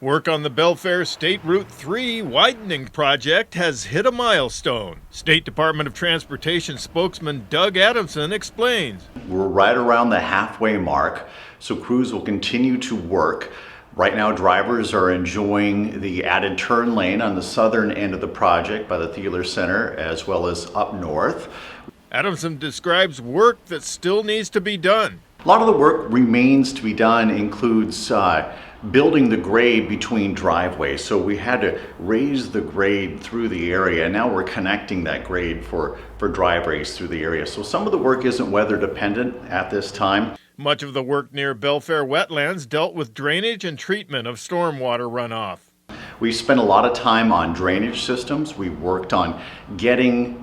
Work on the Belfair State Route 3 widening project has hit a milestone. State Department of Transportation spokesman Doug Adamson explains. We're right around the halfway mark, so crews will continue to work. Right now, drivers are enjoying the added turn lane on the southern end of the project by the Thieler Center, as well as up north. Adamson describes work that still needs to be done. A lot of the work remains to be done includes building the grade between driveways. So we had to raise the grade through the area, and now we're connecting that grade for driveways through the area. So some of the work isn't weather dependent at this time. Much of the work near Belfair wetlands dealt with drainage and treatment of stormwater runoff. We spent a lot of time on drainage systems. We worked on getting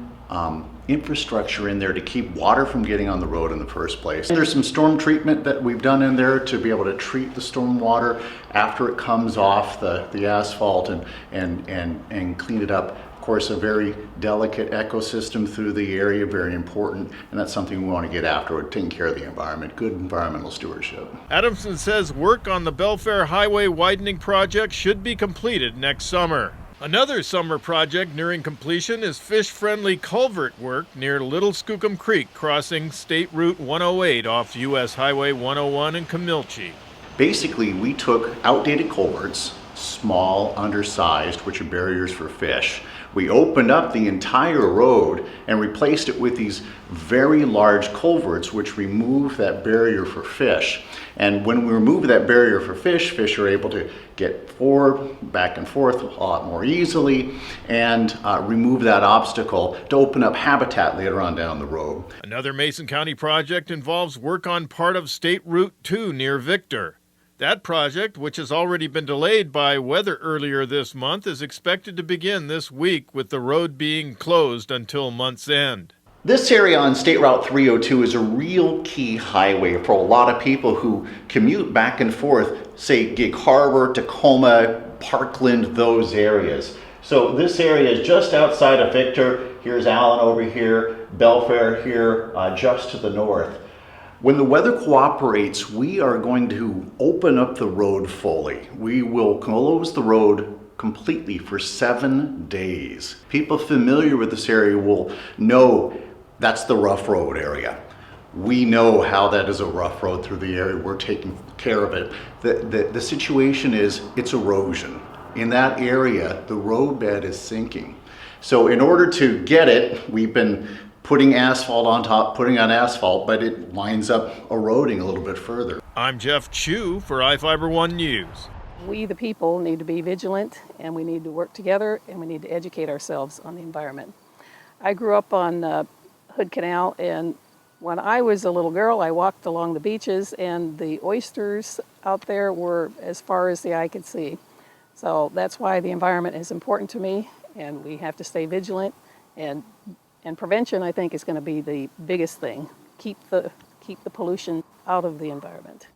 infrastructure in there to keep water from getting on the road in the first place. There's some storm treatment that we've done in there to be able to treat the storm water after it comes off the asphalt and clean it up. Of course, a very delicate ecosystem through the area, very important, and that's something we want to get after, taking care of the environment, good environmental stewardship. Adamson says work on the Belfair Highway widening project should be completed next summer. Another summer project nearing completion is fish-friendly culvert work near Little Skookum Creek, crossing State Route 108 off U.S. Highway 101 in Kamilche. Basically, we took outdated culverts, small, undersized, which are barriers for fish. We opened up the entire road and replaced it with these very large culverts, which remove that barrier for fish. And when we remove that barrier for fish, fish are able to get forward, back and forth a lot more easily, and remove that obstacle to open up habitat later on down the road. Another Mason County project involves work on part of State Route 2 near Victor. That project, which has already been delayed by weather earlier this month, is expected to begin this week, with the road being closed until month's end. This area on State Route 302 is a real key highway for a lot of people who commute back and forth, say Gig Harbor, Tacoma, Parkland, those areas. So this area is just outside of Victor. Here's Allen over here, Belfair here, just to the north. When the weather cooperates, we are going to open up the road fully. We will close the road completely for 7 days. People familiar with this area will know that's the rough road area. We know how that is a rough road through the area. We're taking care of it. The situation is it's erosion. In that area, the roadbed is sinking. So in order to get it, we've been putting asphalt on top, putting on asphalt, but it winds up eroding a little bit further. I'm Jeff Chu for iFiber One News. We, the people, need to be vigilant, and we need to work together, and we need to educate ourselves on the environment. I grew up on Hood Canal, and when I was a little girl, I walked along the beaches, and the oysters out there were as far as the eye could see. So that's why the environment is important to me, and we have to stay vigilant, and prevention, I think, is going to be the biggest thing. Keep the pollution out of the environment.